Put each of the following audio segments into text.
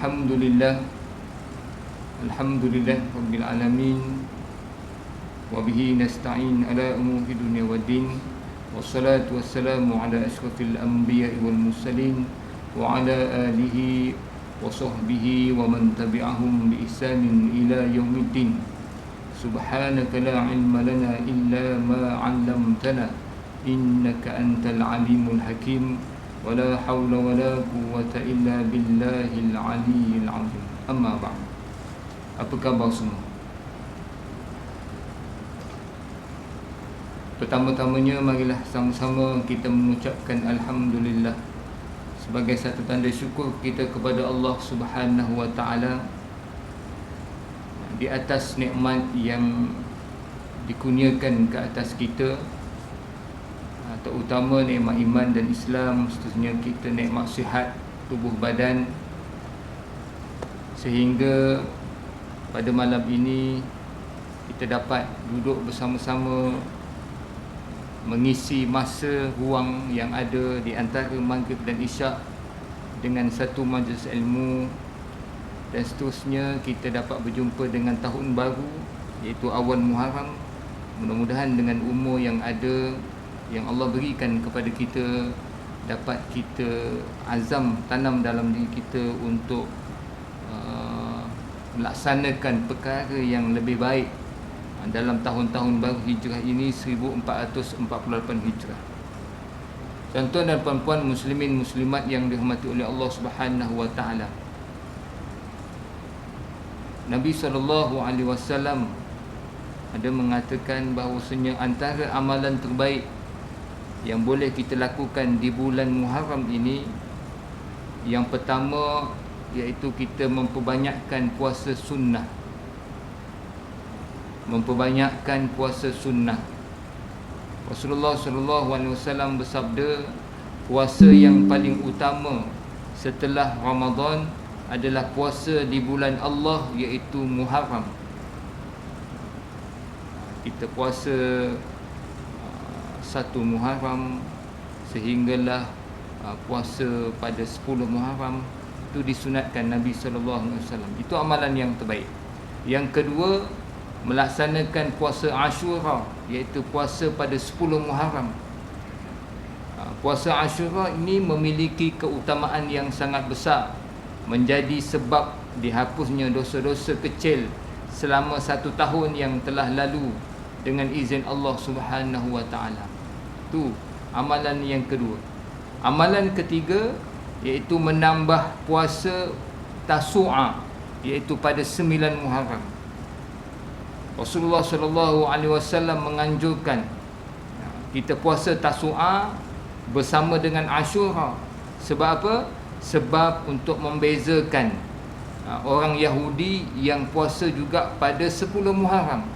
Alhamdulillah Rabbil Alamin. Wabihi nasta'in ala umuri dunia wa din. Wassalatu wassalamu ala ashrafil anbiya'i wal mursalin. Wa ala alihi wa sahbihi wa man tabi'ahum bi ihsanin ila yaumiddin. Subhanaka la ilma lana illa ma 'allamtana innaka antal alimul hakim. Wala hawla wala quwwata illa billahil aliyyil azim. Amma ba'd. Apa khabar semua? Pertama-tamanya marilah sama-sama kita mengucapkan alhamdulillah sebagai satu tanda syukur kita kepada Allah Subhanahu wa taala di atas nikmat yang dikurniakan ke atas kita, terutama nikmat iman dan Islam. Seterusnya kita nikmat sihat tubuh badan, sehingga pada malam ini kita dapat duduk bersama-sama mengisi masa ruang yang ada di antara maghrib dan isyak dengan satu majlis ilmu. Dan seterusnya kita dapat berjumpa dengan tahun baru, iaitu awal Muharram. Mudah-mudahan dengan umur yang ada, yang Allah berikan kepada kita, dapat kita azam tanam dalam diri kita untuk melaksanakan perkara yang lebih baik dalam tahun-tahun baru hijrah ini, 1448 hijrah. Tuan-tuan dan puan-puan muslimin muslimat yang dirahmati oleh Allah Subhanahu wa taala, Nabi SAW ada mengatakan bahawasanya antara amalan terbaik yang boleh kita lakukan di bulan Muharram ini, yang pertama iaitu kita memperbanyakkan puasa sunnah. Memperbanyakkan puasa sunnah. Rasulullah SAW bersabda, puasa yang paling utama setelah Ramadan adalah puasa di bulan Allah, iaitu Muharram. Kita puasa 1 Muharram sehinggalah puasa pada 10 Muharram, itu disunatkan Nabi SAW. Itu amalan yang terbaik. Yang kedua, melaksanakan puasa Ashura, iaitu puasa pada 10 Muharram. Puasa Ashura ini memiliki keutamaan yang sangat besar, menjadi sebab dihapusnya dosa-dosa kecil selama 1 tahun yang telah lalu dengan izin Allah Subhanahu wa taala. Itu amalan yang kedua. Amalan ketiga iaitu menambah puasa Tasu'a, iaitu pada 9 Muharram. Rasulullah SAW menganjurkan kita puasa Tasu'a bersama dengan Ashura. Sebab apa? Sebab untuk membezakan orang Yahudi yang puasa juga pada 10 Muharram.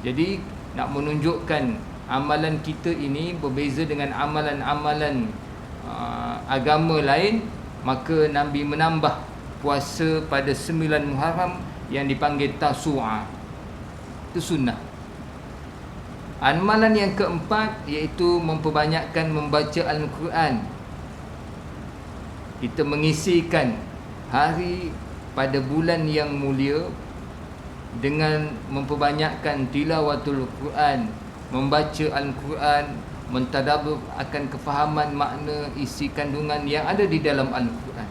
Jadi nak menunjukkan amalan kita ini berbeza dengan amalan-amalan agama lain, maka Nabi menambah puasa pada 9 Muharram yang dipanggil Tasu'a. Itu sunnah. Amalan yang keempat iaitu memperbanyakkan membaca Al-Quran. Kita mengisikan hari pada bulan yang mulia dengan memperbanyakkan tilawatul Quran, membaca Al-Quran, mentadabbur akan kefahaman makna isi kandungan yang ada di dalam Al-Quran.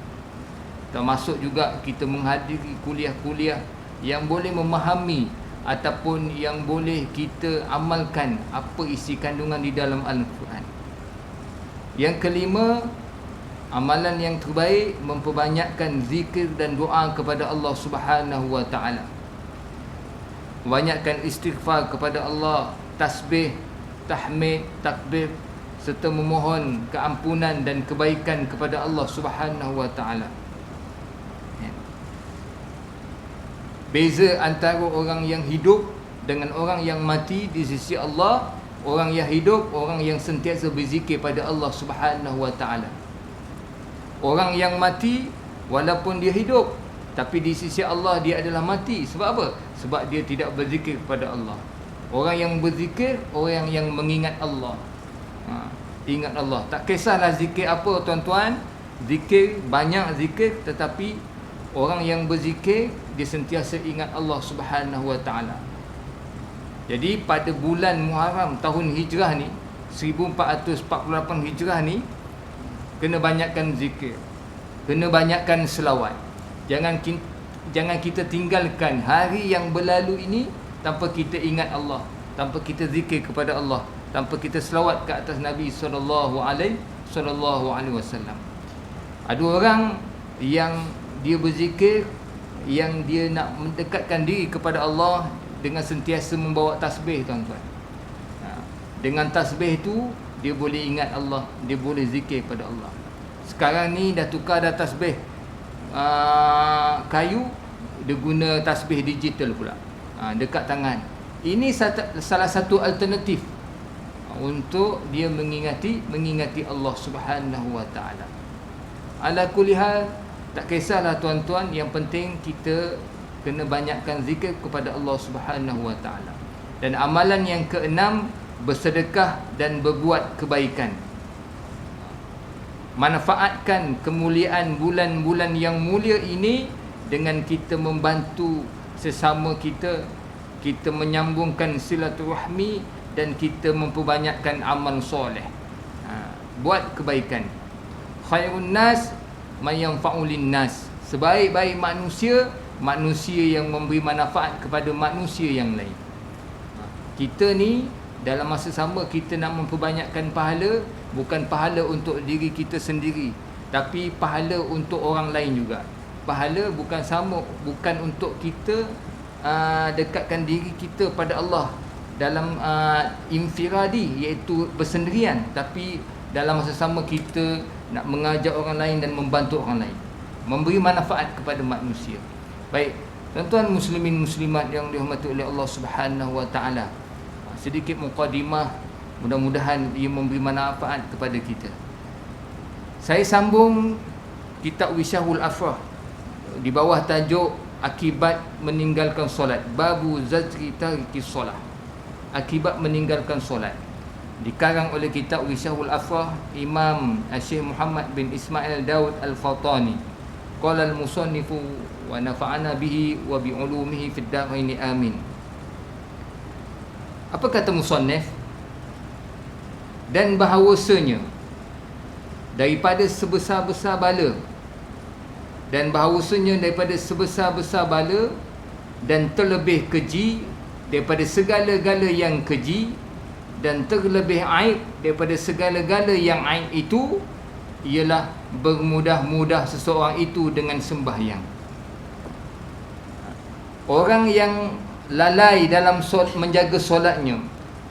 Termasuk juga kita menghadiri kuliah-kuliah yang boleh memahami ataupun yang boleh kita amalkan apa isi kandungan di dalam Al-Quran. Yang kelima, amalan yang terbaik memperbanyakkan zikir dan doa kepada Allah Subhanahu wa taala. Banyakkan istighfar kepada Allah, tasbih, tahmid, takbir, serta memohon keampunan dan kebaikan kepada Allah Subhanahu wa taala. Beza antara orang yang hidup dengan orang yang mati di sisi Allah. Orang yang hidup, orang yang sentiasa berzikir pada Allah Subhanahu wa taala. Orang yang mati, walaupun dia hidup, tapi di sisi Allah dia adalah mati. Sebab apa? Sebab dia tidak berzikir kepada Allah. Orang yang berzikir, orang yang mengingat Allah. Ingat Allah. Tak kisahlah zikir apa tuan-tuan, Zikir, banyak zikir, tetapi orang yang berzikir dia sentiasa ingat Allah Subhanahu Wa Taala. Jadi pada bulan Muharram tahun Hijrah ni, 1448 Hijrah ni, kena banyakkan zikir, kena banyakkan selawat. Jangan kita tinggalkan hari yang berlalu ini tanpa kita ingat Allah, tanpa kita zikir kepada Allah, tanpa kita selawat ke atas Nabi sallallahu alaihi wasallam. Ada orang yang dia berzikir, yang dia nak mendekatkan diri kepada Allah dengan sentiasa membawa tasbih, tuan-tuan. Dengan tasbih tu dia boleh ingat Allah, dia boleh zikir pada Allah. Sekarang ni dah tukar dah tasbih kayu, dia guna tasbih digital pula, dekat tangan. Ini salah satu alternatif untuk dia mengingati Allah Subhanahu Wa Taala. Ala kulli hal, tak kisahlah tuan-tuan, yang penting kita kena banyakkan zikir kepada Allah Subhanahu Wa Taala. Dan amalan yang keenam, bersedekah dan berbuat kebaikan. Manfaatkan kemuliaan bulan-bulan yang mulia ini dengan kita membantu sesama kita, kita menyambungkan silaturahmi dan kita memperbanyakkan amal soleh. Buat kebaikan. Khairun nas man yanfa'u linnas. Sebaik-baik manusia, manusia yang memberi manfaat kepada manusia yang lain. Kita ni dalam masa sama kita nak memperbanyakkan pahala, bukan pahala untuk diri kita sendiri, tapi pahala untuk orang lain juga. Pahala bukan untuk kita dekatkan diri kita pada Allah dalam infiradi, iaitu bersendirian, tapi dalam masa sama kita nak mengajak orang lain dan membantu orang lain, memberi manfaat kepada manusia. Baik, tuan-tuan muslimin muslimat yang dirahmati oleh Allah Subhanahu Wa Taala, sedikit mukadimah, mudah-mudahan ia memberi manfaat kepada kita. Saya sambung kitab Wisyahul Afrah di bawah tajuk akibat meninggalkan solat, babu zajri tariki solat, akibat meninggalkan solat, dikarang oleh kitab Wisyahul Afrah Imam Syekh Muhammad bin Ismail Daud Al-Fatani. Qala al-musannifu wa nafa'ana bihi wa bi ulumihi fid darain amin. Apa kata musannif? Dan bahawasanya daripada sebesar-besar bala, dan bahawasanya daripada sebesar-besar bala dan terlebih keji daripada segala-gala yang keji, dan terlebih aib daripada segala-gala yang aib itu, ialah bermudah-mudah seseorang itu dengan sembahyang. Orang yang lalai dalam menjaga solatnya,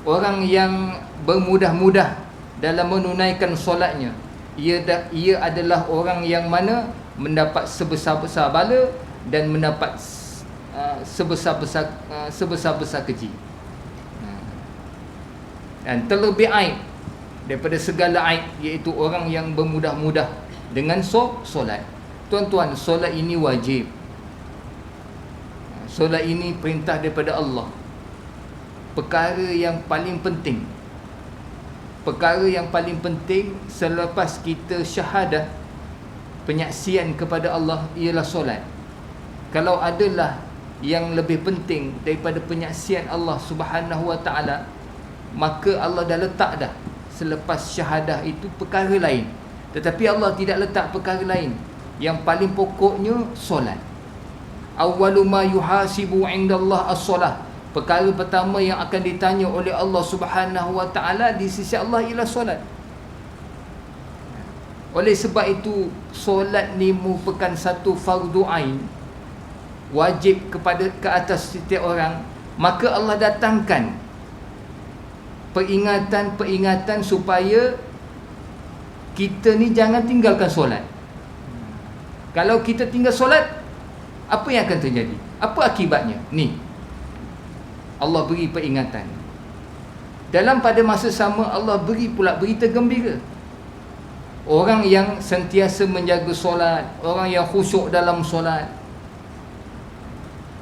orang yang bermudah-mudah dalam menunaikan solatnya, ia adalah orang yang mana mendapat sebesar-besar bala dan mendapat sebesar-besar keji. Dan terlebih aib daripada segala aib, iaitu orang yang bermudah-mudah dengan solat. Tuan-tuan, solat ini wajib. Solat ini perintah daripada Allah. Perkara yang paling penting, perkara yang paling penting selepas kita syahadah, penyaksian kepada Allah, ialah solat. Kalau adalah yang lebih penting daripada penyaksian Allah Subhanahu Wa Taala, maka Allah dah letak dah selepas syahadah itu perkara lain. Tetapi Allah tidak letak perkara lain. Yang paling pokoknya solat. Awwalu ma yuhasibu indallah as-solah. Perkara pertama yang akan ditanya oleh Allah Subhanahu Wa Taala di sisi Allah ialah solat. Oleh sebab itu, solat ni merupakan satu fardu ain, wajib ke atas setiap orang. Maka Allah datangkan peringatan-peringatan supaya kita ni jangan tinggalkan solat. Kalau kita tinggal solat, apa yang akan terjadi? Apa akibatnya? Ni, Allah beri peringatan. Dalam pada masa sama, Allah beri pula berita gembira. Orang yang sentiasa menjaga solat, orang yang khusyuk dalam solat,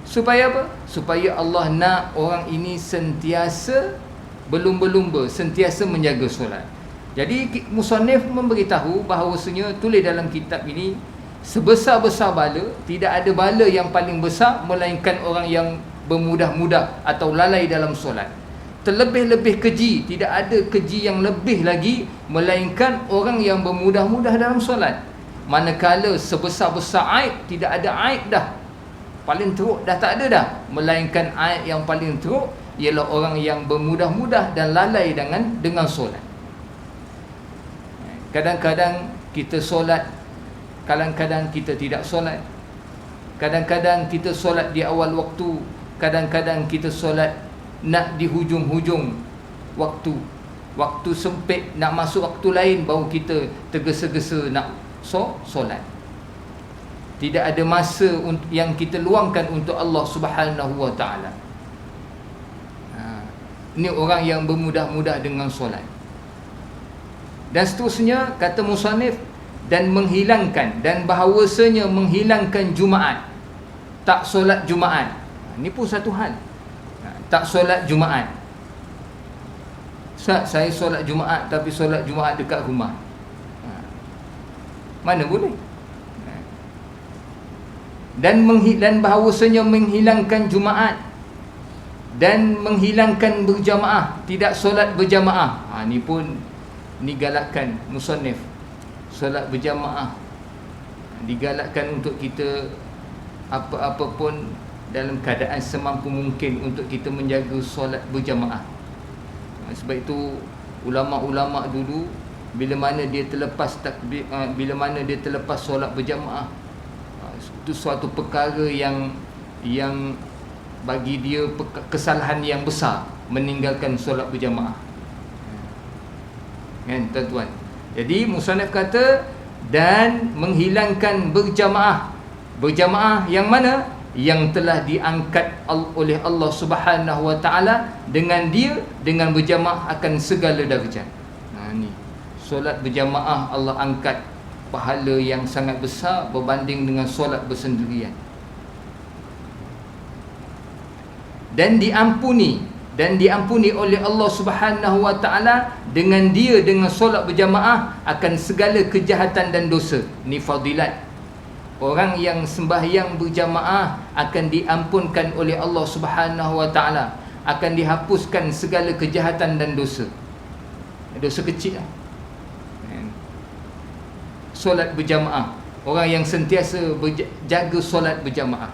supaya apa? Supaya Allah nak orang ini sentiasa berlumba-lumba, sentiasa menjaga solat. Jadi musannif memberitahu bahawasanya tulis dalam kitab ini, sebesar-besar bala, tidak ada bala yang paling besar melainkan orang yang bermudah-mudah atau lalai dalam solat. Terlebih-lebih keji, tidak ada keji yang lebih lagi melainkan orang yang bermudah-mudah dalam solat. Manakala sebesar-besar aib, tidak ada aib dah, paling teruk dah tak ada dah, melainkan aib yang paling teruk ialah orang yang bermudah-mudah dan lalai dengan solat. Kadang-kadang kita solat, kadang-kadang kita tidak solat. Kadang-kadang kita solat di awal waktu, kadang-kadang kita solat nak di hujung-hujung waktu. Waktu sempit, nak masuk waktu lain, baru kita tergesa-gesa nak solat. Tidak ada masa yang kita luangkan untuk Allah Subhanahu wa ta'ala. Ini orang yang bermudah-mudah dengan solat. Dan seterusnya, kata musannif, dan menghilangkan, dan bahawasanya menghilangkan Jumaat, tak solat Jumaat. Ini pun satu hal. Tak solat Jumaat. Ustaz, saya solat Jumaat tapi solat Jumaat dekat rumah. Mana boleh? Dan bahawasanya menghilangkan Jumaat dan menghilangkan berjamaah, tidak solat berjamaah. Ni pun, ni galakkan musannif. Solat berjamaah digalakkan untuk kita apa-apa pun dalam keadaan semampu mungkin untuk kita menjaga solat berjamaah. Sebab itu ulama-ulama dulu, bila mana dia terlepas takbir, bila mana dia terlepas solat berjamaah, itu suatu perkara yang bagi dia kesalahan yang besar, meninggalkan solat berjamaah. Kan tuan-tuan? Jadi musannif kata, dan menghilangkan berjamaah. Berjamaah yang mana? Yang telah diangkat oleh Allah Subhanahu wa ta'ala, dengan berjamaah akan segala darjat. Ni solat berjamaah Allah angkat pahala yang sangat besar berbanding dengan solat bersendirian. Dan diampuni oleh Allah Subhanahu wa ta'ala dengan solat berjamaah akan segala kejahatan dan dosa. Ni fadilat. Orang yang sembahyang berjamaah akan diampunkan oleh Allah Subhanahu wa ta'ala, akan dihapuskan segala kejahatan dan dosa. Dosa kecil lah. Solat berjamaah, orang yang sentiasa jaga solat berjamaah,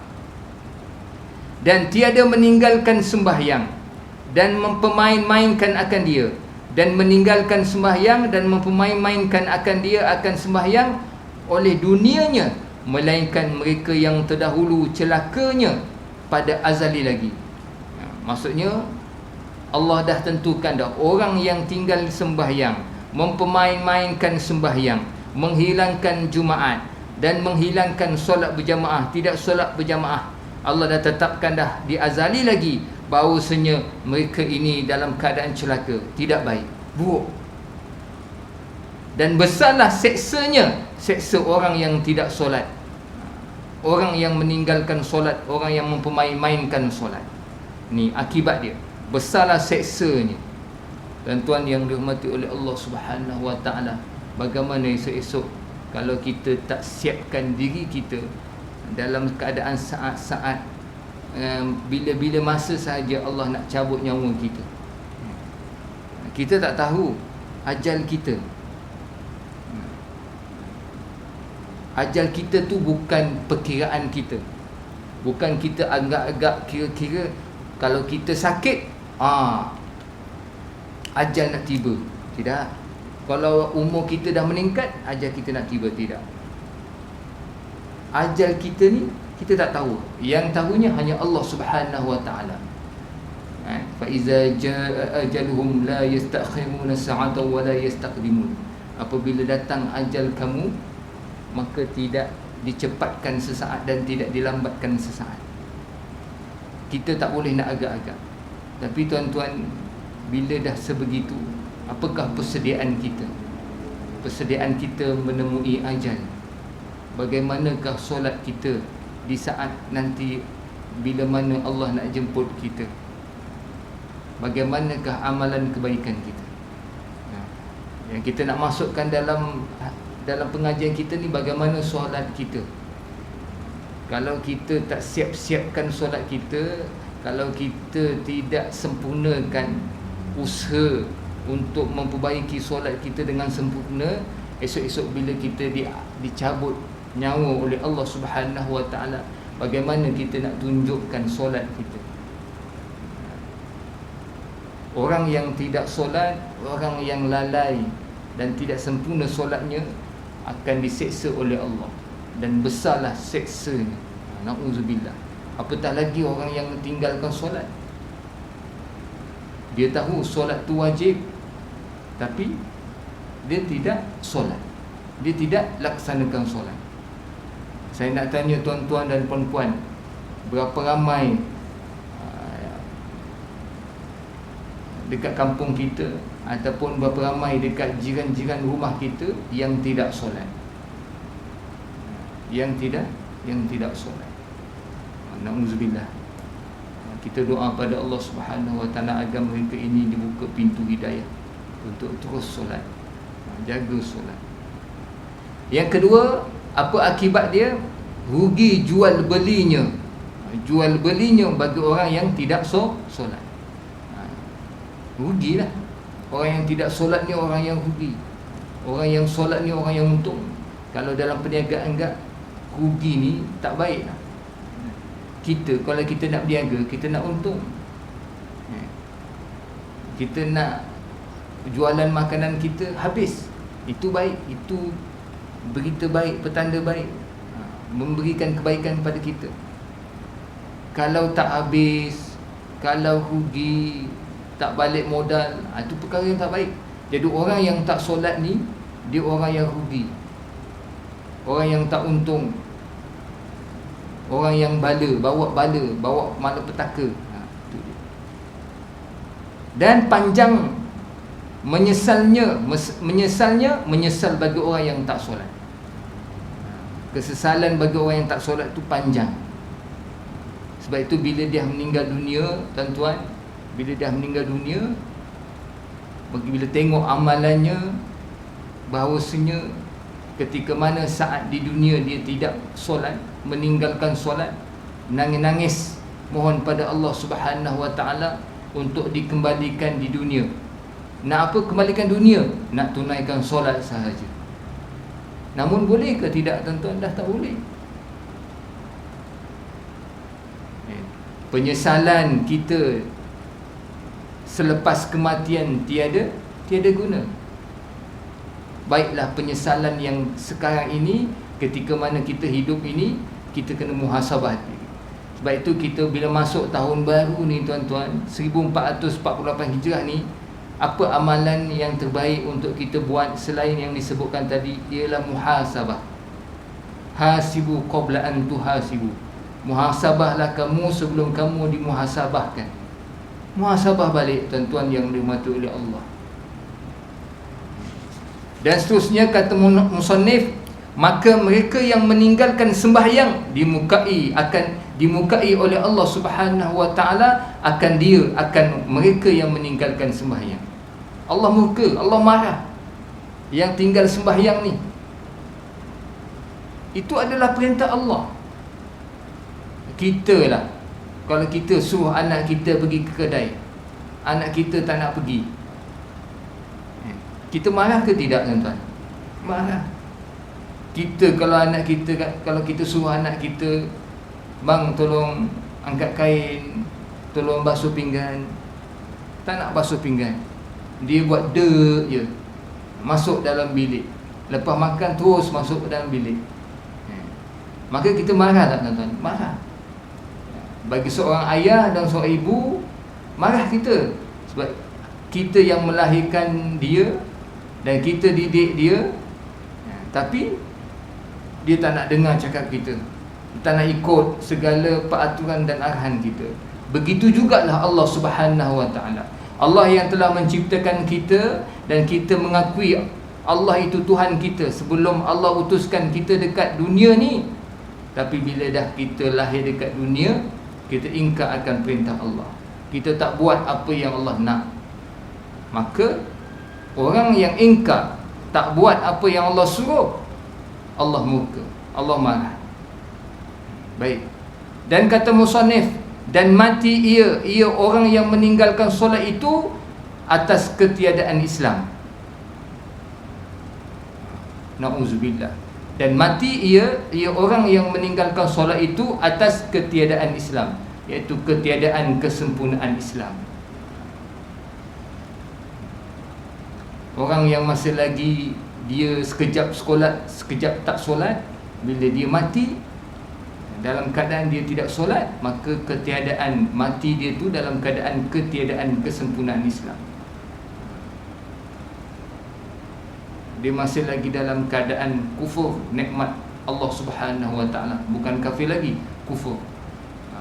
dan tiada meninggalkan sembahyang dan mempermain-mainkan akan dia, dan meninggalkan sembahyang dan mempermain-mainkan akan dia akan sembahyang oleh dunianya, melainkan mereka yang terdahulu celakanya pada azali lagi. Maksudnya Allah dah tentukan dah, orang yang tinggal sembahyang, mempermain-mainkan sembahyang, menghilangkan Jumaat dan menghilangkan solat berjamaah, tidak solat berjamaah, Allah dah tetapkan dah di azali lagi bahawasanya mereka ini dalam keadaan celaka, tidak baik, buruk. Dan besarlah seksanya, seksa orang yang tidak solat, orang yang meninggalkan solat, orang yang mempermain-mainkan solat. Ni akibat dia, besarlah seksanya. Dan tuan yang dirahmati oleh Allah Subhanahu wa ta'ala, bagaimana esok-esok kalau kita tak siapkan diri kita dalam keadaan saat-saat bila-bila masa sahaja Allah nak cabut nyawa kita. Kita tak tahu ajal kita. Ajal kita tu bukan perkiraan kita. Bukan kita agak-agak kira-kira kalau kita sakit, ajal nak tiba. Tidak. Kalau umur kita dah meningkat, ajal kita nak tiba. Tidak. Ajal kita ni kita tak tahu. Yang tahunya hanya Allah Subhanahu wa ta'ala. Fa iza jaa ajaluhum la yastakhiruna sa'atan wa la yastaqdimun. Apabila datang ajal kamu, maka tidak dicepatkan sesaat dan tidak dilambatkan sesaat. Kita tak boleh nak agak-agak. Tapi tuan-tuan, bila dah sebegitu, apakah persediaan kita? Persediaan kita menemui ajal. Bagaimanakah solat kita di saat nanti bila mana Allah nak jemput kita? Bagaimanakah amalan kebaikan kita? Yang kita nak masukkan dalam pengajian kita ni, bagaimana solat kita. Kalau kita tak siap-siapkan solat kita, kalau kita tidak sempurnakan usaha untuk memperbaiki solat kita dengan sempurna, esok-esok bila kita dicabut nyawa oleh Allah Subhanahu Wa Taala, bagaimana kita nak tunjukkan solat kita. Orang yang tidak solat, orang yang lalai dan tidak sempurna solatnya akan diseksa oleh Allah, dan besarlah seksanya. Na'udzubillah. Apatah lagi orang yang tinggalkan solat. Dia tahu solat tu wajib, tapi dia tidak solat, dia tidak laksanakan solat. Saya nak tanya tuan-tuan dan puan-puan, berapa ramai dekat kampung kita ataupun berapa ramai dekat jiran-jiran rumah kita yang tidak solat, yang tidak solat. Na'udzubillah. Kita doa pada Allah Subhanahu Wa Taala agar mereka ini dibuka pintu hidayah untuk terus solat, jaga solat. Yang kedua, apa akibat dia? Rugi jual belinya. Jual belinya bagi orang yang tidak solat. Rugilah. Orang yang tidak solat ni orang yang rugi. Orang yang solat ni orang yang untung. Kalau dalam perniagaan enggak, rugi ni tak baik lah. Kalau kita nak berniaga, kita nak untung. Kita nak jualan makanan kita habis, itu baik, itu berita baik, petanda baik, memberikan kebaikan kepada kita. Kalau tak habis, kalau rugi, tak balik modal, itu perkara yang tak baik. Jadi orang yang tak solat ni, dia orang yang rugi, orang yang tak untung, orang yang bawa malapetaka. Dan panjang menyesal bagi orang yang tak solat. Kesesalan bagi orang yang tak solat tu panjang. Sebab itu bila dia meninggal dunia, tuan-tuan, bila dia meninggal dunia, bila tengok amalannya, bahawasanya ketika mana saat di dunia dia tidak solat, meninggalkan solat, nangis-nangis mohon pada Allah Subhanahu Wa Taala untuk dikembalikan di dunia. Nak apa kembalikan dunia? Nak tunaikan solat sahaja. Namun boleh ke tidak, tuan-tuan? Dah tak boleh. Penyesalan kita selepas kematian tiada guna. Baiklah penyesalan yang sekarang ini, ketika mana kita hidup ini, kita kena muhasabah diri. Sebab itu kita bila masuk tahun baru ni, tuan-tuan, 1448 Hijrah ni, apa amalan yang terbaik untuk kita buat selain yang disebutkan tadi? Ialah muhasabah. Hasibu qabla an tuhasibu. Muhasabahlah kamu sebelum kamu dimuhasabahkan. Muhasabah balik, tuan-tuan yang dirahmati oleh Allah. Dan seterusnya kata musannif, maka mereka yang meninggalkan sembahyang akan dimukai oleh Allah Subhanahu Wa Taala akan mereka yang meninggalkan sembahyang. Allah murka, Allah marah yang tinggal sembahyang ni. Itu adalah perintah Allah. Kita lah, kalau kita suruh anak kita pergi ke kedai, anak kita tak nak pergi, kita marah ke tidak, tuan-tuan? Marah. Kalau kita suruh anak kita, bang tolong angkat kain, tolong basuh pinggan, tak nak basuh pinggan, dia buat je, masuk dalam bilik, lepas makan terus masuk ke dalam bilik. Maka kita marah tak, tuan-tuan? Marah. Bagi seorang ayah dan seorang ibu, marah kita. Sebab kita yang melahirkan dia dan kita didik dia, tapi dia tak nak dengar cakap kita, tak nak ikut segala peraturan dan arahan kita. Begitu jugalah Allah Subhanahu Wa Taala. Allah yang telah menciptakan kita dan kita mengakui Allah itu Tuhan kita sebelum Allah utuskan kita dekat dunia ni. Tapi bila dah kita lahir dekat dunia, kita ingkar akan perintah Allah, kita tak buat apa yang Allah nak, maka Orang yang ingkar, tak buat apa yang Allah suruh, Allah murka, Allah marah. Baik. Dan kata musannif, dan mati ia orang yang meninggalkan solat itu atas ketiadaan Islam. Na'udzubillah. Dan mati ia orang yang meninggalkan solat itu atas ketiadaan Islam, iaitu ketiadaan kesempurnaan Islam. Orang yang masih lagi dia sekejap solat, sekejap tak solat, bila dia mati dalam keadaan dia tidak solat, maka ketiadaan mati dia tu dalam keadaan ketiadaan kesempurnaan Islam. Dia masih lagi dalam keadaan kufur nikmat Allah Subhanahu Wa Taala, bukan kafir lagi, kufur.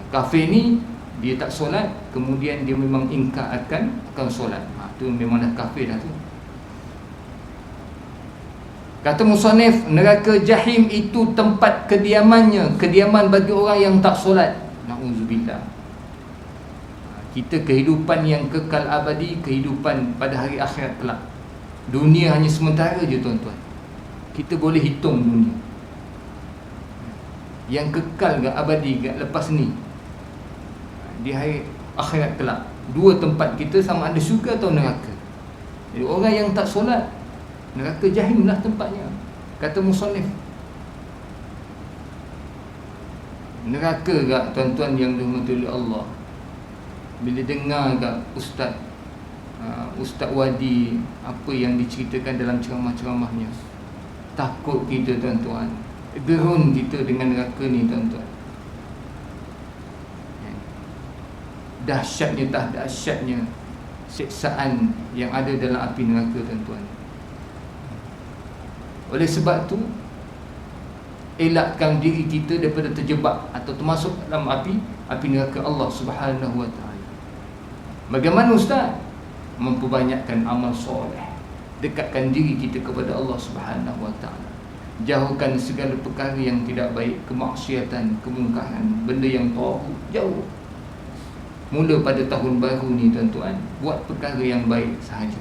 Kafir ni dia tak solat, kemudian dia memang ingkar akan solat. Tu memang dah kafir dah tu. Kata musannif, neraka jahim itu tempat kediamannya, kediaman bagi orang yang tak solat. Na'udzubillah. Kita kehidupan yang kekal abadi, kehidupan pada hari akhirat kelak. Dunia hanya sementara je tuan-tuan. Kita boleh hitung dunia. Yang kekal ke abadi ke lepas ni, di hari akhirat kelak. Dua tempat kita, sama ada syurga atau neraka. Jadi orang yang tak solat, neraka jahim lah tempatnya, kata musannif. Neraka gak tuan-tuan yang dirahmati oleh Allah, bila dengar gak Ustaz Wadi apa yang diceritakan dalam ceramah-ceramahnya, takut kita tuan-tuan, gerun kita dengan neraka ni tuan-tuan. Dahsyatnya siksaan yang ada dalam api neraka tuan-tuan. Oleh sebab tu, elakkan diri kita daripada terjebak atau termasuk dalam api neraka Allah Subhanahu Wa Taala. Bagaimana ustaz? Memperbanyakkan amal soleh, dekatkan diri kita kepada Allah Subhanahu Wa Taala, jauhkan segala perkara yang tidak baik, kemaksiatan, kemungkaran, benda yang taghut, jauh. Mula pada tahun baru ni tuan-tuan, buat perkara yang baik sahaja.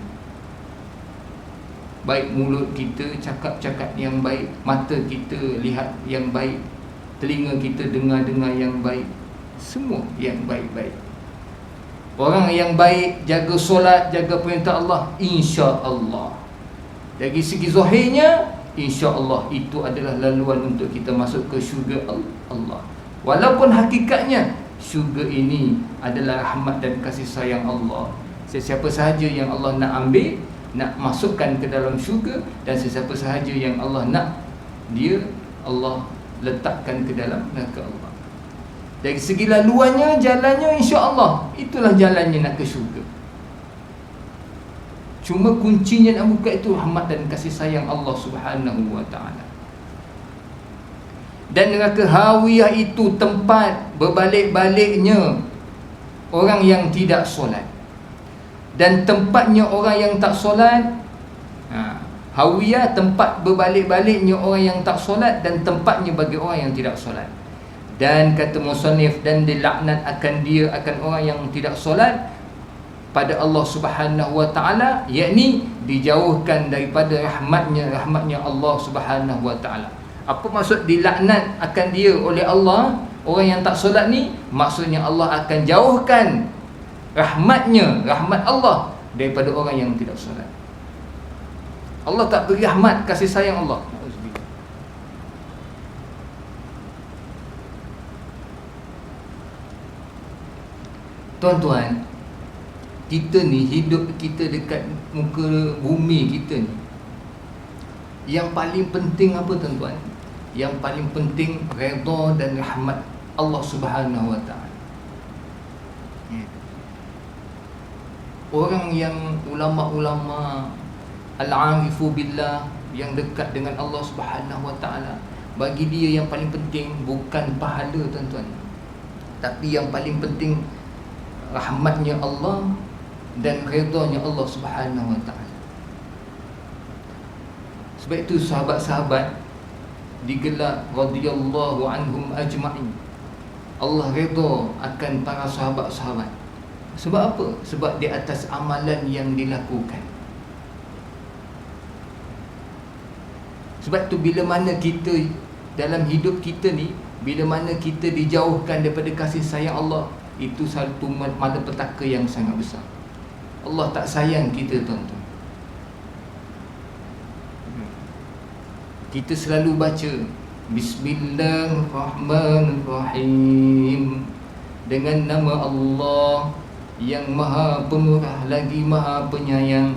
Baik mulut kita cakap-cakap yang baik, mata kita lihat yang baik, telinga kita dengar-dengar yang baik, semua yang baik-baik. Orang yang baik, jaga solat, jaga perintah Allah, insya-Allah. Dari segi zahirnya, insya-Allah itu adalah laluan untuk kita masuk ke syurga Allah. Walaupun hakikatnya syurga ini adalah rahmat dan kasih sayang Allah. Sesiapa sahaja yang Allah nak ambil, nak masukkan ke dalam syurga, dan sesiapa sahaja yang Allah nak, dia Allah letakkan ke dalam neraka Allah. Dari segi laluannya, jalannya, insya-Allah itulah jalannya nak ke syurga. Cuma kuncinya nak buka itu rahmat dan kasih sayang Allah Subhanahu Wa Taala. Dan neraka hawiyah itu tempat berbalik-baliknya orang yang tidak solat, dan tempatnya orang yang tak solat. Hawiyah tempat berbalik-baliknya orang yang tak solat, dan tempatnya bagi orang yang tidak solat. Dan kata musannif, dan dilaknat akan dia, akan orang yang tidak solat pada Allah Subhanahu Wa Taala, yakni dijauhkan daripada rahmatnya Allah Subhanahu Wa Taala. Apa maksud dilaknat akan dia oleh Allah, orang yang tak solat ni? Maksudnya Allah akan jauhkan rahmat Allah daripada orang yang tidak solat. Allah tak beri rahmat, kasih sayang Allah. Tuan-tuan, kita ni hidup kita dekat muka bumi kita ni, yang paling penting apa tuan-tuan? Yang paling penting redha dan rahmat Allah Subhanahu Wa Taala. Orang yang ulama-ulama al-arifu billah, yang dekat dengan Allah Subhanahu Wa Taala, bagi dia yang paling penting bukan pahala tuan-tuan, tapi yang paling penting rahmatnya Allah dan redanya Allah Subhanahu Wa Taala. Sebab itu sahabat-sahabat digelar radhiyallahu anhum ajma'in. Allah redha akan para sahabat-sahabat. Sebab apa? Sebab di atas amalan yang dilakukan. Sebab tu bila mana kita dalam hidup kita ni, bila mana kita dijauhkan daripada kasih sayang Allah, itu satu malapetaka yang sangat besar. Allah tak sayang kita, tuan-tuan. Kita selalu baca Bismillahirrahmanirrahim, dengan nama Allah yang maha pemurah lagi maha penyayang.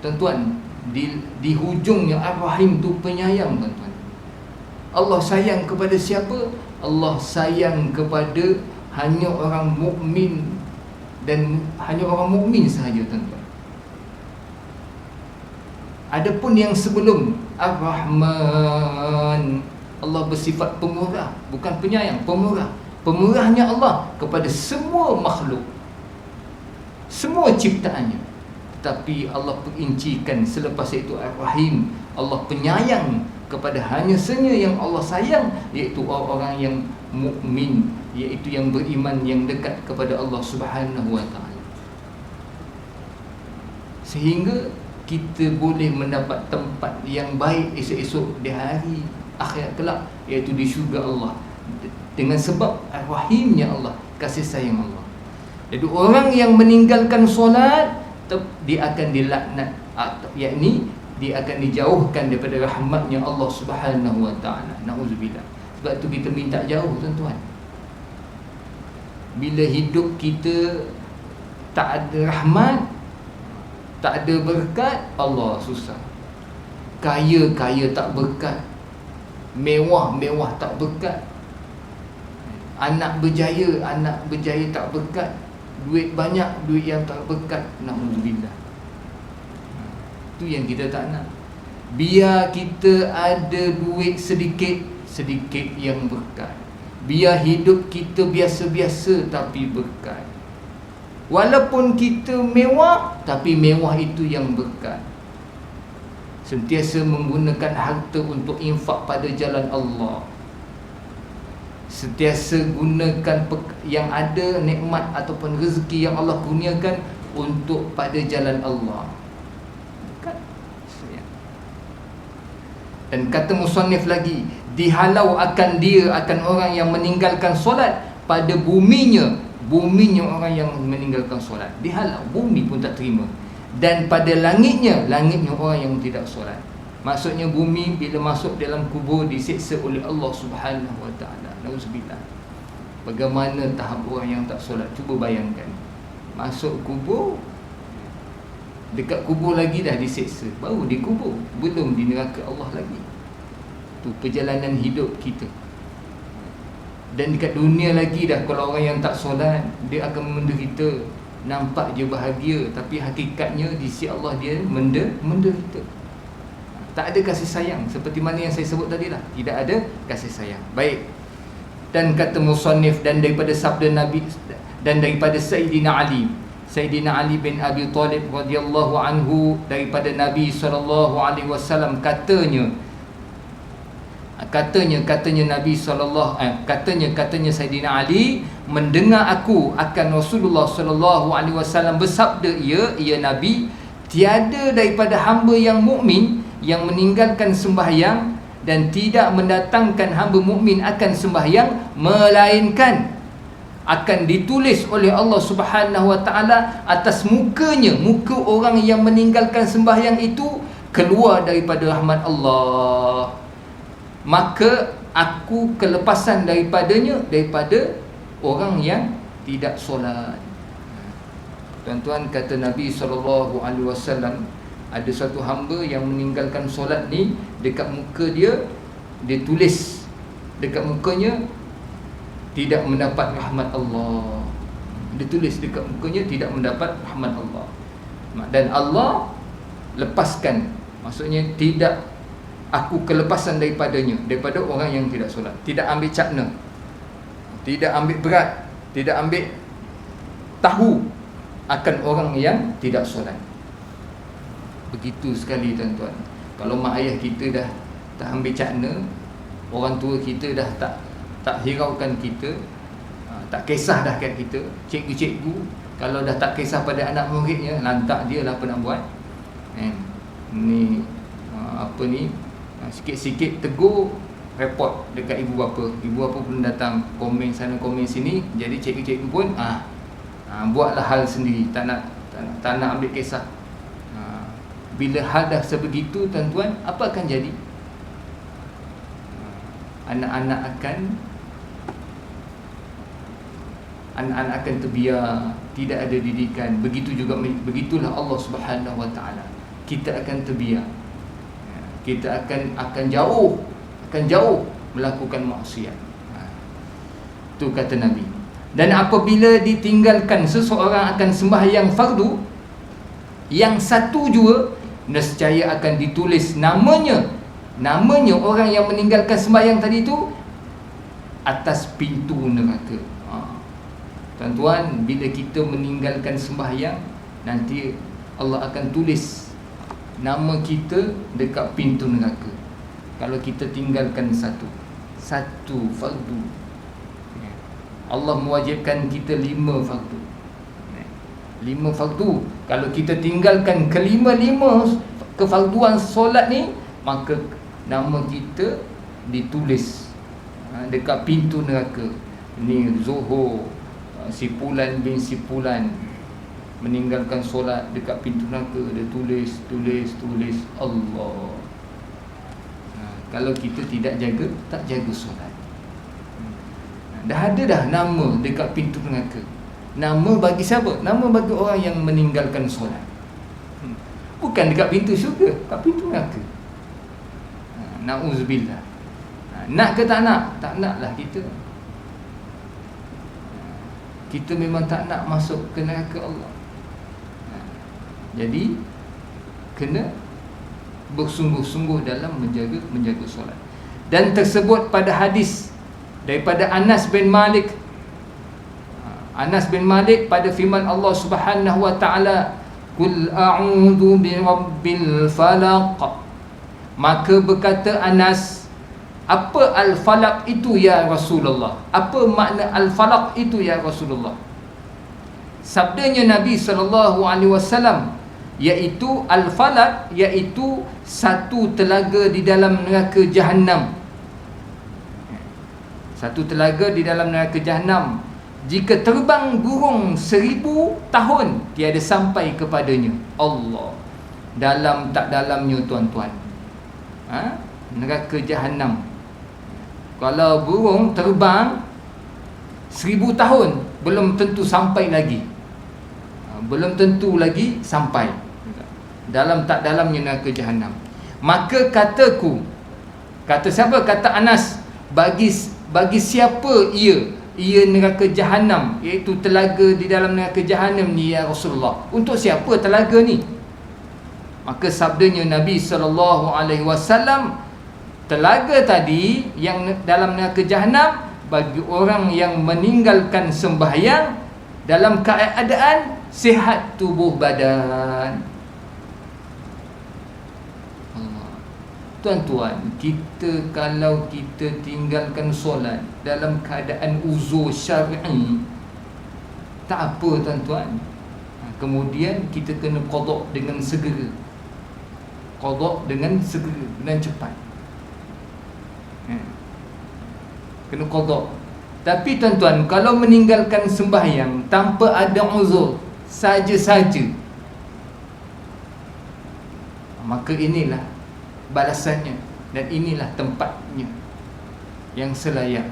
Tuan-tuan, di hujungnya Ar-Rahim tu penyayang, tuan-tuan. Allah sayang kepada siapa? Allah sayang kepada hanya orang mukmin, dan hanya orang mukmin sahaja, tuan-tuan. Adapun yang sebelum Ar-Rahman, Allah bersifat pemurah, bukan penyayang, pemurah. Pemurahnya Allah kepada semua makhluk, semua ciptaannya. Tetapi Allah perincikan selepas itu Ar-Rahim, Allah penyayang kepada hanya saja yang Allah sayang, iaitu orang-orang yang mukmin, iaitu yang beriman, yang dekat kepada Allah Subhanahu wa taala. Sehingga kita boleh mendapat tempat yang baik esok-esok di hari akhirat kelak, iaitu di syurga Allah, dengan sebab Ar-Rahimnya Allah, kasih sayang Allah. Jadi orang yang meninggalkan solat, dia akan dilaknat, yakni dia akan dijauhkan daripada rahmatnya Allah Subhanahu wa taala. Nauzubillah. Sebab tu kita minta jauh, tuan-tuan. Bila hidup kita tak ada rahmat, tak ada berkat, Allah susah. Kaya tak berkat, mewah tak berkat, anak berjaya tak berkat, duit banyak, duit yang tak berkat. Nauzubillah. Itu yang kita tak nak. Biar kita ada duit sedikit yang berkat. Biar hidup kita biasa-biasa tapi berkat. Walaupun kita mewah, tapi mewah itu yang berkat. Sentiasa menggunakan harta untuk infak pada jalan Allah. Sentiasa gunakan yang ada nikmat ataupun rezeki yang Allah kurniakan untuk pada jalan Allah. Dan kata musannif lagi, dihalau akan dia, akan orang yang meninggalkan solat pada buminya orang yang meninggalkan solat. Dihalau, bumi pun tak terima. Dan pada langitnya orang yang tidak solat. Maksudnya bumi bila masuk dalam kubur diseksa oleh Allah Subhanahu wa taala. Nauzubillah. Bagaimana tahap orang yang tak solat? Cuba bayangkan. Masuk kubur, dekat kubur lagi dah diseksa, baru di kubur, belum di neraka Allah lagi. Tu perjalanan hidup kita. Dan dekat dunia lagi dah, kalau orang yang tak solat, dia akan menderita. Nampak je bahagia, tapi hakikatnya di sisi Allah dia menderita. Tak ada kasih sayang, seperti mana yang saya sebut tadi lah. Tidak ada kasih sayang. Baik. Dan kata musannif, dan daripada sabda Nabi, dan daripada Sayyidina Ali bin Abi Talib radhiyallahu anhu, daripada Nabi SAW, katanya Sayyidina Ali mendengar aku akan Rasulullah SAW bersabda, ia Nabi, tiada daripada hamba yang mukmin yang meninggalkan sembahyang dan tidak mendatangkan hamba mukmin akan sembahyang, melainkan akan ditulis oleh Allah Subhanahu wa taala atas mukanya, muka orang yang meninggalkan sembahyang itu keluar daripada rahmat Allah. Maka aku kelepasan daripadanya, daripada orang yang tidak solat. Tuan-tuan, kata Nabi SAW, ada satu hamba yang meninggalkan solat ni, dekat muka dia, dia tulis dekat mukanya tidak mendapat rahmat Allah. Dia tulis dekat mukanya tidak mendapat rahmat Allah. Dan Allah lepaskan, maksudnya tidak, aku kelepasan daripadanya, daripada orang yang tidak solat. Tidak ambil cakna, tidak ambil berat, tidak ambil tahu akan orang yang tidak solat. Begitu sekali, tuan-tuan. Kalau mak ayah kita dah tak ambil cakna, orang tua kita dah tak hiraukan kita, tak kisah dah kat kita, cikgu-cikgu kalau dah tak kisah pada anak muridnya, lantak dia lah apa nak buat. Ni apa sikit-sikit tegur, report dekat ibu bapa. Ibu bapa pun datang, komen sana komen sini. Jadi cikgu-cikgu pun buatlah hal sendiri, tak nak ambil kisah. Bila hal dah sebegitu tuan-tuan, apa akan jadi? Anak-anak akan terbiar, tidak ada didikan. Begitulah Allah Subhanahu Wa Taala. Kita akan terbiar. Kita akan jauh melakukan maksiat. Itu kata Nabi. Dan apabila ditinggalkan seseorang akan sembahyang fardu, yang satu jua nescaya akan ditulis namanya orang yang meninggalkan sembahyang tadi tu atas pintu neraka. Tuan-tuan, bila kita meninggalkan sembahyang, nanti Allah akan tulis nama kita dekat pintu neraka. Kalau kita tinggalkan satu fardu, Allah mewajibkan kita 5 fardu. 5 fardu. Kalau kita tinggalkan kelima-lima kefarduan solat ni, maka nama kita ditulis dekat pintu neraka. Ni Zuhur, si Fulan bin si Fulan meninggalkan solat, dekat pintu neraka dia tulis Allah. Kalau kita tak jaga solat, dah ada nama dekat pintu neraka. Nama bagi siapa? Nama bagi orang yang meninggalkan solat. Bukan dekat pintu syurga, kat pintu neraka. Na'udzubillah. Nak ke tak nak? Tak naklah kita. Kita memang tak nak masuk ke neraka Allah. Jadi kena bersungguh-sungguh dalam menjaga solat. Dan tersebut pada hadis daripada Anas bin Malik pada firman Allah Subhanahu Wa Taala, "Qul a'udzu birabbil falaq." Maka berkata Anas, apa al-falaq itu ya Rasulullah? Apa makna al-falaq itu ya Rasulullah? Sabdanya Nabi SAW, iaitu al-falaq, iaitu satu telaga di dalam neraka Jahannam. Satu telaga di dalam neraka Jahannam, jika terbang burung 1000 tahun tiada sampai kepadanya. Allah, dalam tak dalamnya tuan-tuan, neraka Jahannam. Kalau burung terbang 1000 tahun, belum tentu sampai lagi. Belum tentu lagi sampai dalam tak dalamnya neraka Jahannam. Maka kata siapa? Kata Anas, bagi siapa ia neraka Jahannam, iaitu telaga di dalam neraka Jahannam ni ya Rasulullah. Untuk siapa telaga ni? Maka sabdanya Nabi SAW, telaga tadi yang dalam neraka Jahannam bagi orang yang meninggalkan sembahyang dalam keadaan sihat tubuh badan. Tuan-tuan, kalau kita tinggalkan solat dalam keadaan uzur syar'i, tak apa tuan-tuan. Kemudian kita kena qada dengan segera. Dan cepat. Kena qada. Tapi tuan-tuan, kalau meninggalkan sembahyang tanpa ada uzur, saja-saja, maka inilah balasannya, dan inilah tempatnya yang selayak.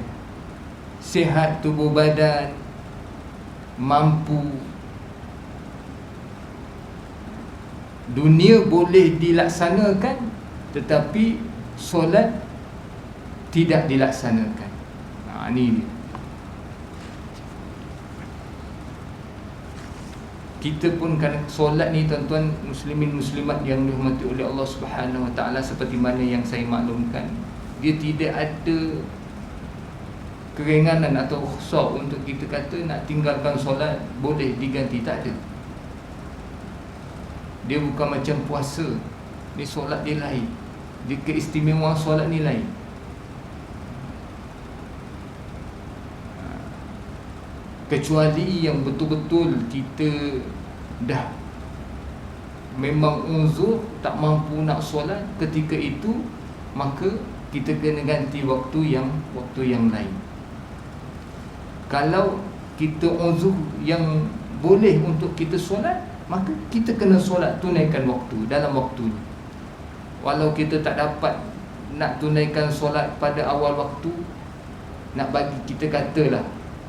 Sihat tubuh badan, mampu, dunia boleh dilaksanakan, tetapi solat tidak dilaksanakan. Ini dia. Kita pun kan solat ni tuan-tuan muslimin muslimat yang dirahmati oleh Allah Subhanahu Wa Taala, seperti mana yang saya maklumkan, dia tidak ada keringanan atau rukhsah untuk kita kata nak tinggalkan solat boleh diganti, tak ada. Dia bukan macam puasa. Ni solat dia lain. Dia keistimewaan solat ni lain. Kecuali yang betul-betul kita dah memang uzur tak mampu nak solat ketika itu, maka kita kena ganti waktu yang lain. Kalau kita uzur yang boleh untuk kita solat, maka kita kena solat, tunaikan waktu dalam waktunya. Walau kita tak dapat nak tunaikan solat pada awal waktu, nak bagi, kita katalah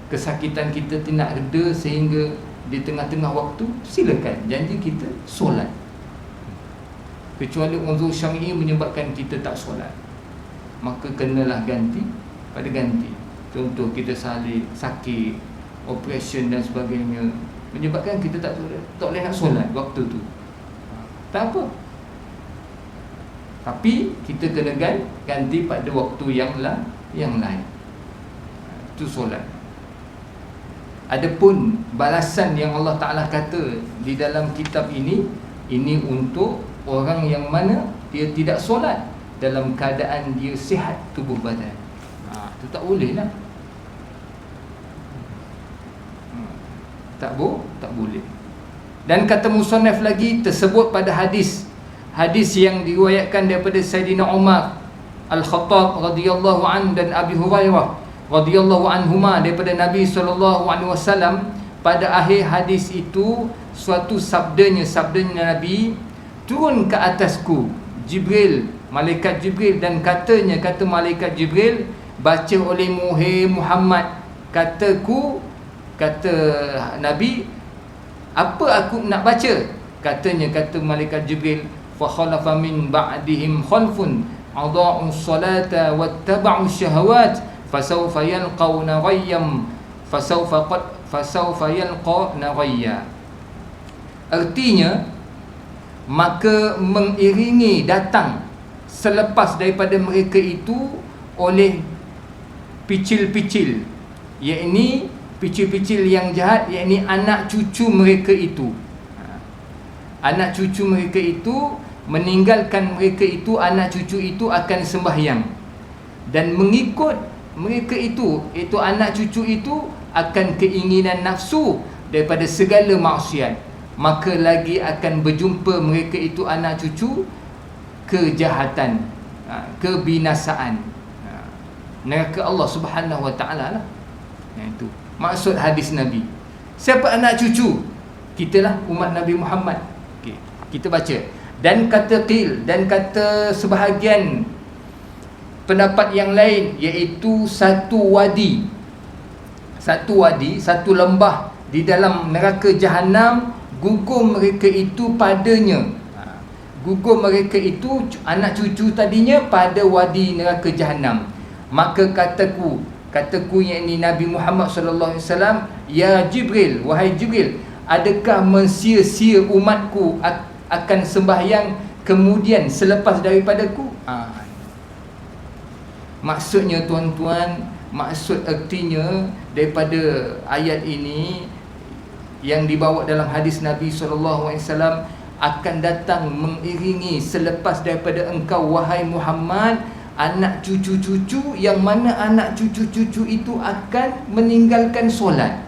kesakitan kita tidak reda sehingga di tengah-tengah waktu, silakan, janji kita solat. Kecuali uzur syar'i menyebabkan kita tak solat, maka kenalah ganti. Contoh kita sakit, operation dan sebagainya, menyebabkan kita tak boleh nak solat waktu tu, tak apa, tapi kita kena ganti pada waktu yang lain. Itu solat. Adapun balasan yang Allah Ta'ala kata di dalam kitab ini untuk orang yang mana dia tidak solat dalam keadaan dia sihat tubuh badan. Itu tak boleh lah. Tak boleh. Dan kata musannaf lagi, tersebut pada hadis yang diriwayatkan daripada Sayyidina Umar Al-Khattab radhiyallahu anhu dan Abi Hurairah radhiyallahu anhuma daripada Nabi SAW. Pada akhir hadis itu, suatu sabdanya Nabi, turun ke atasku Jibril, malaikat Jibril, dan kata malaikat Jibril, baca olehmu hai Muhammad, kata Nabi, apa aku nak baca? Kata malaikat Jibril, fa khalafa min ba'dihim khalfun adaa'u salata wattaba'u syahawat fasawfa yalqawna ghayyam fasawfa yalqawna ghayya. Artinya, maka mengiringi datang selepas daripada mereka itu oleh picil-picil, yakni picil-picil yang jahat, yakni anak cucu mereka itu. Anak cucu mereka itu, meninggalkan mereka itu, anak cucu itu akan sembahyang dan mengikut mereka itu, iaitu anak cucu itu, akan keinginan nafsu daripada segala maksiat, maka lagi akan berjumpa mereka itu, anak cucu, kejahatan, kebinasaan, neraka Allah Subhanahu Wa Ta'ala lah. Itu maksud hadis Nabi. Siapa anak cucu? Kitalah umat Nabi Muhammad. Kita baca. Dan kata qil, dan kata sebahagian pendapat yang lain, iaitu satu wadi, satu lembah di dalam neraka Jahanam, gugur mereka itu padanya. Gugur mereka itu, anak cucu tadinya, pada wadi neraka Jahanam. Maka kataku yakni Nabi Muhammad sallallahu alaihi wasallam, ya Jibril, wahai Jibril, adakah mensia-sia umatku akan sembahyang kemudian selepas daripadaku? Maksudnya tuan-tuan, maksud artinya daripada ayat ini yang dibawa dalam hadis Nabi SAW, akan datang mengiringi selepas daripada engkau wahai Muhammad anak cucu-cucu, yang mana anak cucu-cucu itu akan meninggalkan solat.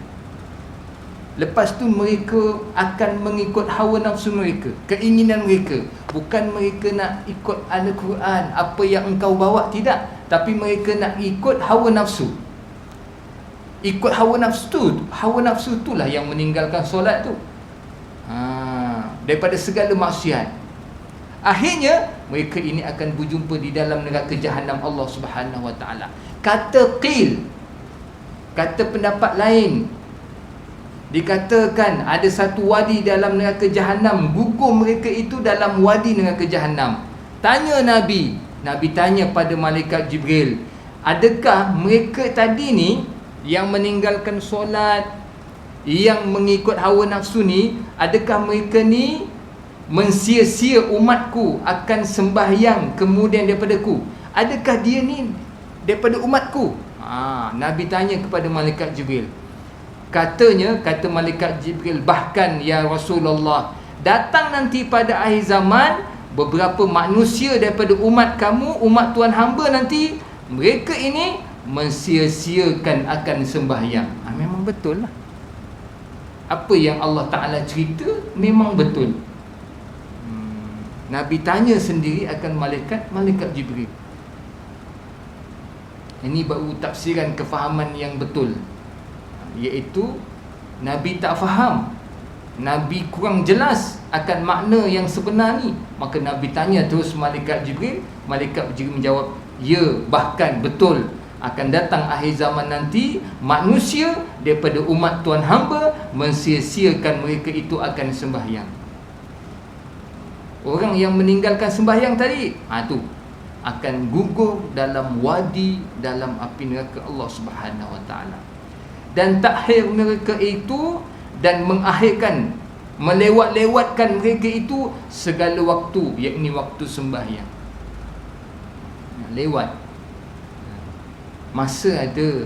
Lepas tu mereka akan mengikut hawa nafsu mereka, keinginan mereka. Bukan mereka nak ikut Al-Quran, apa yang engkau bawa, tidak. Tapi mereka nak ikut hawa nafsu. Ikut hawa nafsu itulah yang meninggalkan solat tu, daripada segala maksiat. Akhirnya mereka ini akan berjumpa di dalam neraka Jahanam Allah Subhanahu Wa Ta'ala. Kata qil, kata pendapat lain, dikatakan ada satu wadi dalam neraka Jahanam, gugur mereka itu dalam wadi neraka Jahanam. Tanya Nabi tanya pada malaikat Jibril, adakah mereka tadi ni yang meninggalkan solat, yang mengikut hawa nafsu ni, adakah mereka ni mensia-sia umatku akan sembahyang kemudian daripadaku? Adakah dia ni daripada umatku? Nabi tanya kepada malaikat Jibril. Kata malaikat Jibril, bahkan ya Rasulullah, datang nanti pada akhir zaman beberapa manusia daripada umat kamu, umat Tuhan hamba nanti, mereka ini mensia-siakan akan sembahyang. Memang betul lah. Apa yang Allah Ta'ala cerita memang betul. Nabi tanya sendiri akan malaikat Jibril. Ini baru tafsiran kefahaman yang betul, iaitu Nabi tak faham, Nabi kurang jelas akan makna yang sebenar ni, maka Nabi tanya terus malaikat Jibril. Malaikat Jibril menjawab, ya, bahkan betul akan datang akhir zaman nanti, manusia daripada umat Tuhan hamba mensia-siakan mereka itu akan sembahyang. Orang yang meninggalkan sembahyang tadi, tu akan gugur dalam wadi, dalam api neraka Allah Subhanahu Wa Taala. Dan takhir mereka itu, dan mengakhirkan, melewat-lewatkan mereka itu segala waktu, yakni waktu sembahyang. Lewat. Masa ada,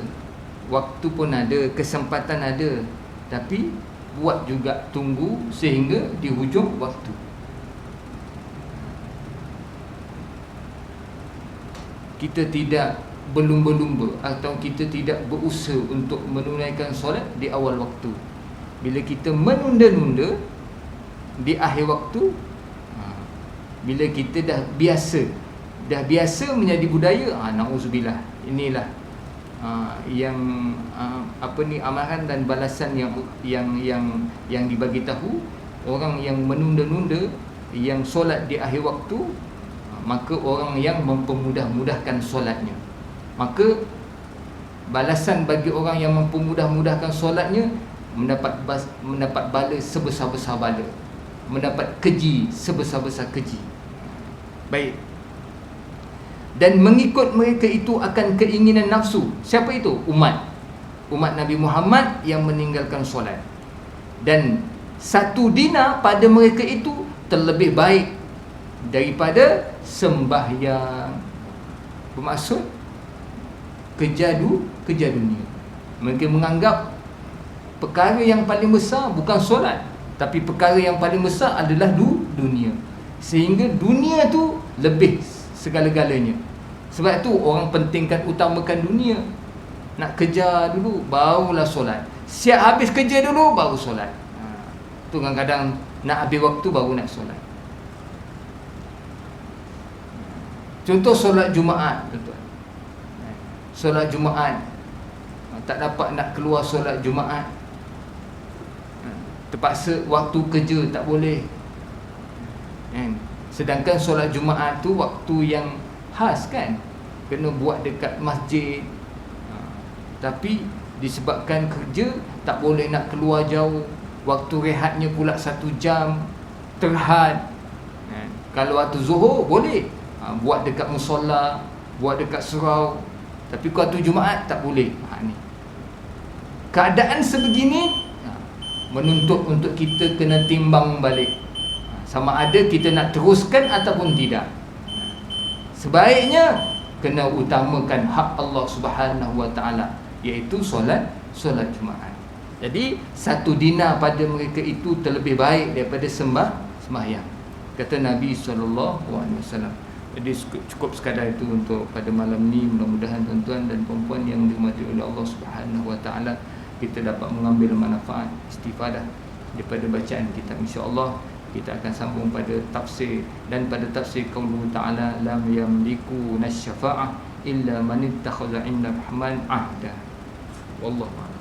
waktu pun ada, kesempatan ada, tapi buat juga tunggu sehingga di hujung waktu. Kita tidak berlumba-lumba atau kita tidak berusaha untuk menunaikan solat di awal waktu. Bila kita menunda-nunda di akhir waktu, bila kita dah biasa menjadi budaya, na'udzubillah, inilah yang amaran dan balasan yang dibagi tahu orang yang menunda-nunda yang solat di akhir waktu, maka orang yang mempermudah-mudahkan solatnya. Maka balasan bagi orang yang mempermudah-mudahkan solatnya mendapat bala sebesar-besar bala, mendapat keji sebesar-besar keji. Baik. Dan mengikut mereka itu akan keinginan nafsu. Siapa itu? Umat Nabi Muhammad yang meninggalkan solat. Dan satu dinar pada mereka itu terlebih baik daripada sembahyang. Bermaksud kejar dunia. Mereka menganggap perkara yang paling besar bukan solat, tapi perkara yang paling besar adalah dunia. Sehingga dunia tu lebih segala-galanya. Sebab tu orang pentingkan, utamakan dunia. Nak kejar dulu barulah solat. Siap habis kerja dulu baru solat. Tu kadang-kadang nak habis waktu baru nak solat. Contoh solat Jumaat, tuan-tuan. Solat Jumaat, tak dapat nak keluar solat Jumaat, terpaksa waktu kerja tak boleh. Sedangkan solat Jumaat tu waktu yang khas kan, kena buat dekat masjid. Tapi disebabkan kerja tak boleh nak keluar jauh, waktu rehatnya pula 1 jam terhad. Kalau waktu Zuhur boleh buat dekat musola, buat dekat surau, tapi waktu Jumaat tak boleh. Ni keadaan sebegini menuntut untuk kita kena timbang balik, sama ada kita nak teruskan ataupun tidak. Sebaiknya kena utamakan hak Allah Subhanahu Wa Taala, iaitu solat Jumaat. Jadi 1 dinar pada mereka itu terlebih baik daripada sembahyang, kata Nabi SAW. Jadi cukup sekadar itu untuk pada malam ni. Mudah-mudahan tuan-tuan dan puan-puan yang dirahmati oleh Allah Subhanahu Wa Taala, kita dapat mengambil manfaat, istifadah daripada bacaan kita. InsyaAllah kita akan sambung pada tafsir, dan pada tafsir qauluhu ta'ala, lam yamliku nasyafa'ah illa man ittakhadha 'inda rahman ahda. Wallahu a'lam.